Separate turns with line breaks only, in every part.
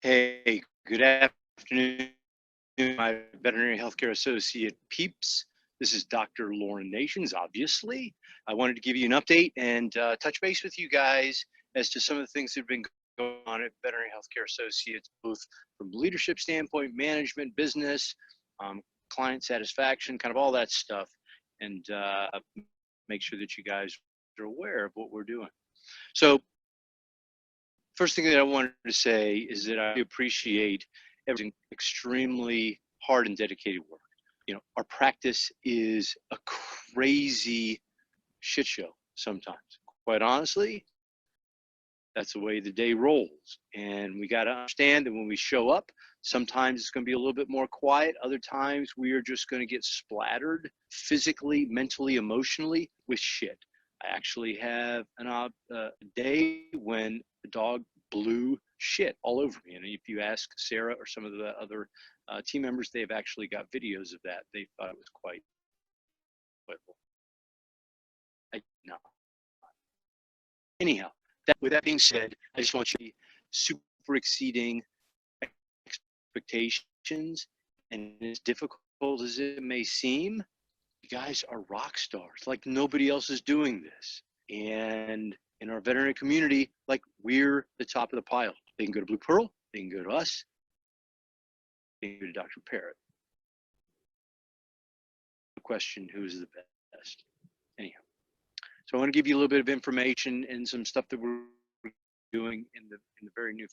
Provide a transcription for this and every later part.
Hey, good afternoon, my veterinary healthcare associate peeps. This is Dr. Lauren Nations, obviously. I wanted to give you an update and touch base with you guys as to some of the things that have been going on at Veterinary Healthcare Associates, both from leadership standpoint, management, business, client satisfaction, kind of all that stuff, and make sure that you guys are aware of what we're doing. So first thing that I wanted to say is that I appreciate everything extremely hard and dedicated work. You know, our practice is a crazy shit show sometimes. Quite honestly, that's the way the day rolls. And we got to understand that when we show up, sometimes it's going to be a little bit more quiet. Other times we are just going to get splattered physically, mentally, emotionally with shit. I actually have a day when the dog blew shit all over me. And if you ask Sarah or some of the other team members, they've actually got videos of that. They thought it was quite enjoyable. No. Anyhow, with that being said, I just want you to be super exceeding expectations. And as difficult as it may seem, you guys are rock stars. Like nobody else is doing this. And in our veterinary community, like we're the top of the pile. They can go to Blue Pearl, they can go to us, they can go to Dr. Parrott. The question, who's the best? Anyhow, so I want to give you a little bit of information and some stuff that we're doing in the very near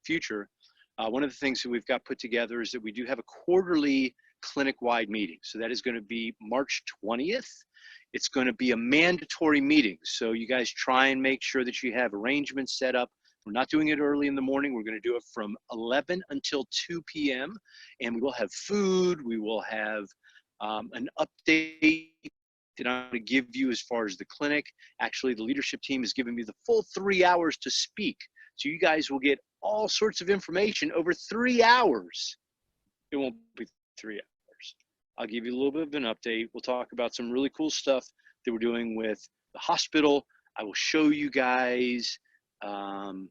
future. One of the things that we've got put together is that we do have a quarterly clinic-wide meeting. So that is going to be March 20th. It's going to be a mandatory meeting. So you guys try and make sure that you have arrangements set up. We're not doing it early in the morning. We're going to do it from 11 until 2 p.m. And we will have food. We will have an update that I'm going to give you as far as the clinic. Actually, the leadership team has given me the full 3 hours to speak. So you guys will get all sorts of information over 3 hours. It won't be 3 hours. I'll give you a little bit of an update. We'll talk about some really cool stuff that we're doing with the hospital. I will show you guys the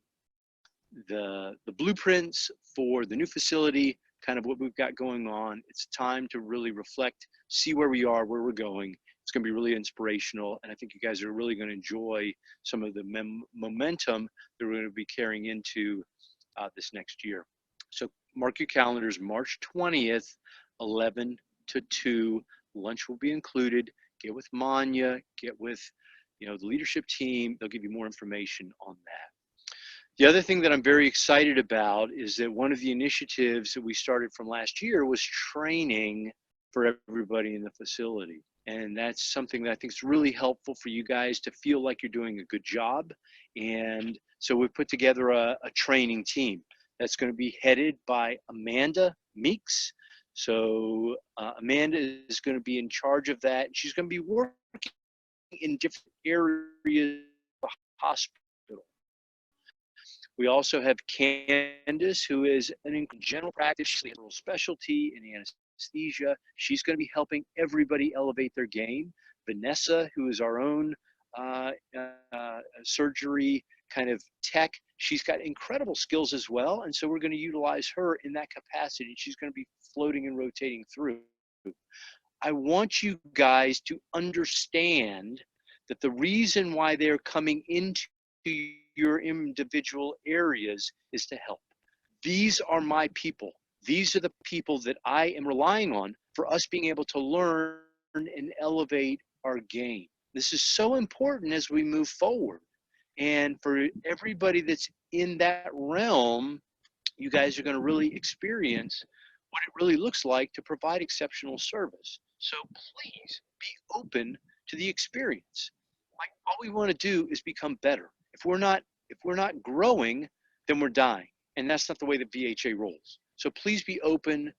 blueprints for the new facility, kind of what we've got going on. It's time to really reflect, see where we are, where we're going. It's going to be really inspirational, and I think you guys are really going to enjoy some of the momentum that we're going to be carrying into this next year. So mark your calendars, March 20th, 11 to 2. Lunch will be included. Get with Manya, get with the leadership team. They'll give you more information on that. The other thing that I'm very excited about is that one of the initiatives that we started from last year was training for everybody in the facility. And that's something that I think is really helpful for you guys to feel like you're doing a good job. And so we've put together a training team that's going to be headed by Amanda Meeks. So Amanda is going to be in charge of that. She's going to be working in different areas of the hospital. We also have Candace, who is in general practice. She's a specialty in anesthesia. She's going to be helping everybody elevate their game. Vanessa, who is our own surgery kind of tech, she's got incredible skills as well. And so we're going to utilize her in that capacity. She's going to be floating and rotating through. I want you guys to understand that the reason why they're coming into your individual areas is to help. These are my people. These are the people that I am relying on for us being able to learn and elevate our game. This is so important as we move forward. And for everybody that's in that realm, you guys are going to really experience what it really looks like to provide exceptional service. So please be open to the experience. Like all we want to do is become better. If we're not growing, then we're dying. And that's not the way that VHA rolls. So please be open,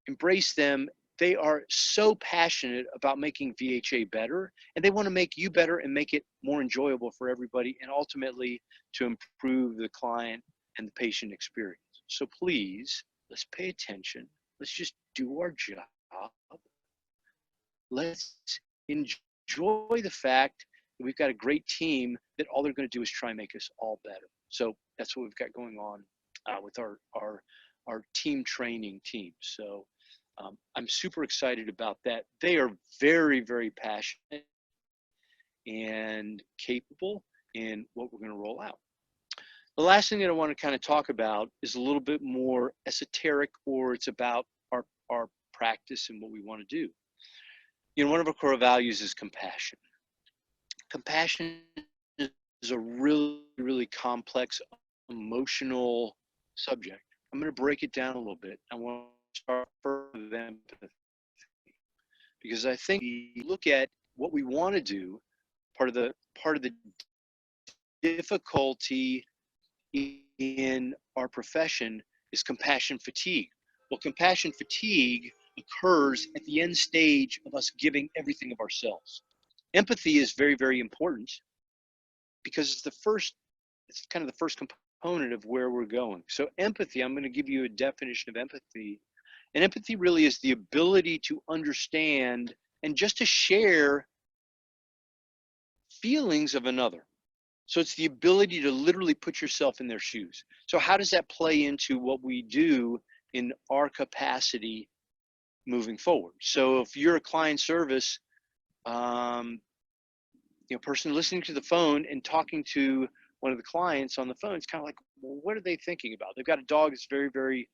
embrace them. They are so passionate about making VHA better, and they want to make you better and make it more enjoyable for everybody, and ultimately to improve the client and the patient experience. So please, let's pay attention. Let's just do our job. Let's enjoy the fact that we've got a great team that all they're going to do is try and make us all better. So that's what we've got going on with our team training team. So I'm super excited about that. They are very, very passionate and capable in what we're going to roll out. The last thing that I want to kind of talk about is a little bit more esoteric, or it's about our practice and what we want to do. You know, one of our core values is compassion. Compassion is a really, really complex emotional subject. I'm going to break it down a little bit. I want to start with empathy, because I think we look at what we want to do. Part of the difficulty in our profession is compassion fatigue. Well, compassion fatigue occurs at the end stage of us giving everything of ourselves. Empathy is very, very important because it's kind of the first component of where we're going. So empathy, I'm going to give you a definition of empathy. And empathy really is the ability to understand and just to share feelings of another. So it's the ability to literally put yourself in their shoes. So how does that play into what we do in our capacity moving forward? So if you're a client service, person listening to the phone and talking to one of the clients on the phone, it's kind of like, well, what are they thinking about? They've got a dog that's very, very,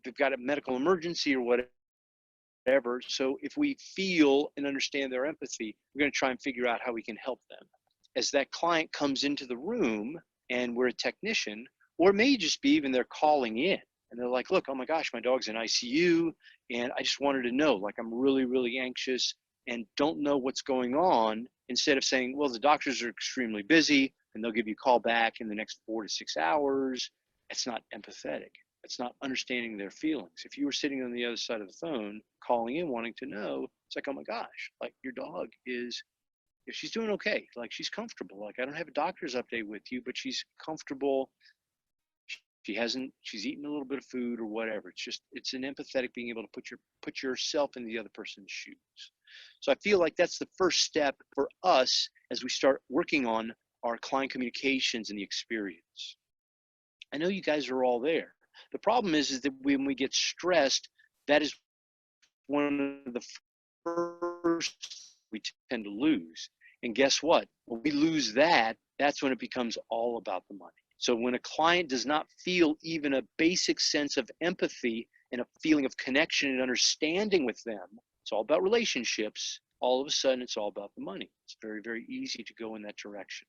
they've got a medical emergency or whatever. So if we feel and understand their empathy, we're going to try and figure out how we can help them. As that client comes into the room and we're a technician, or it may just be even they're calling in and they're like, look, oh my gosh, my dog's in ICU and I just wanted to know, like, I'm really, really anxious and don't know what's going on, instead of saying, well, the doctors are extremely busy and they'll give you a call back in the next 4 to 6 hours. It's not empathetic. It's not understanding their feelings. If you were sitting on the other side of the phone calling in wanting to know, it's like, oh my gosh, like your dog is, if she's doing okay, like she's comfortable, like I don't have a doctor's update with you, but she's comfortable. She's eaten a little bit of food or whatever. It's an empathetic, being able to put yourself in the other person's shoes. So I feel like that's the first step for us as we start working on our client communications and the experience. I know you guys are all there. The problem is that when we get stressed, that is one of the first we tend to lose. And guess what? When we lose that, that's when it becomes all about the money. So when a client does not feel even a basic sense of empathy and a feeling of connection and understanding with them, it's all about relationships. All of a sudden, it's all about the money. It's very, very easy to go in that direction.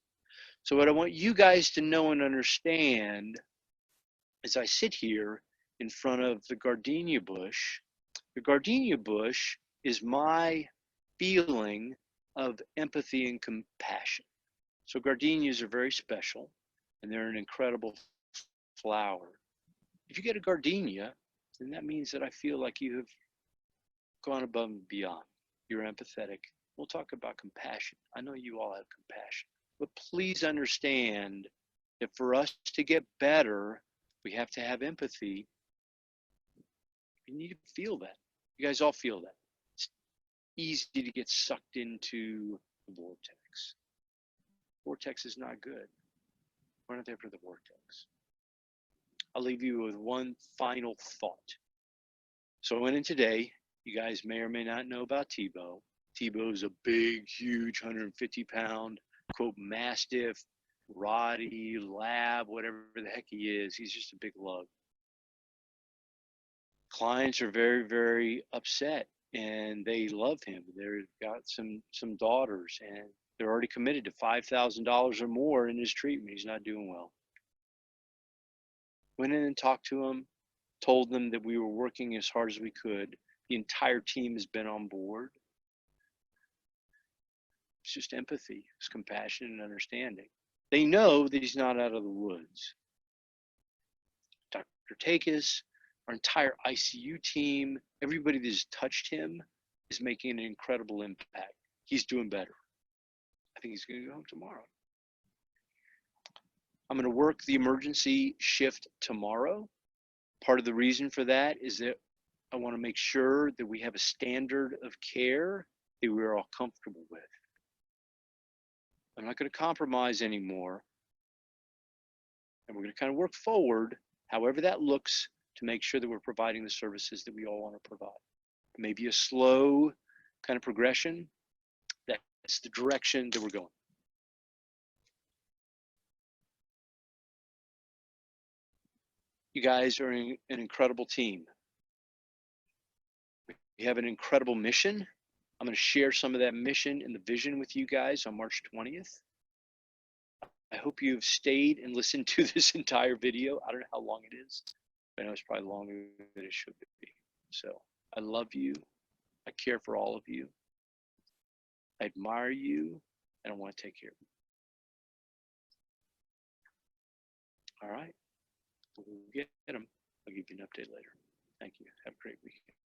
So what I want you guys to know and understand as I sit here in front of the gardenia bush, the gardenia bush is my feeling of empathy and compassion. So gardenias are very special and they're an incredible flower. If you get a gardenia, then that means that I feel like you have gone above and beyond. You're empathetic. We'll talk about compassion. I know you all have compassion, but please understand that for us to get better, we have to have empathy. We need to feel that. You guys all feel that. It's easy to get sucked into the vortex. Vortex is not good. We're not there for the vortex. I'll leave you with one final thought. So I went in today. You guys may or may not know about Tebow. Tebow is a big, huge 150-pound, quote, mastiff, Roddy, lab, whatever the heck he is. He's just a big lug. Clients are very, very upset and they love him. They've got some daughters and they're already committed to $5,000 or more in his treatment. He's not doing well. Went in and talked to him, told them that we were working as hard as we could. The entire team has been on board. It's just empathy, it's compassion and understanding. They know that he's not out of the woods. Dr. Takis, our entire ICU team, everybody that has touched him is making an incredible impact. He's doing better. I think he's going to go home tomorrow. I'm going to work the emergency shift tomorrow. Part of the reason for that is that I want to make sure that we have a standard of care that we're all comfortable with. I'm not going to compromise anymore. And we're going to kind of work forward, however that looks, to make sure that we're providing the services that we all want to provide. It may be a slow kind of progression. That's the direction that we're going. You guys are an incredible team. We have an incredible mission. I'm going to share some of that mission and the vision with you guys on March 20th. I hope you've stayed and listened to this entire video. I don't know how long it is. I know it's probably longer than it should be. So I love you. I care for all of you. I admire you, and I want to take care of you. All right. We'll get them. I'll give you an update later. Thank you. Have a great weekend.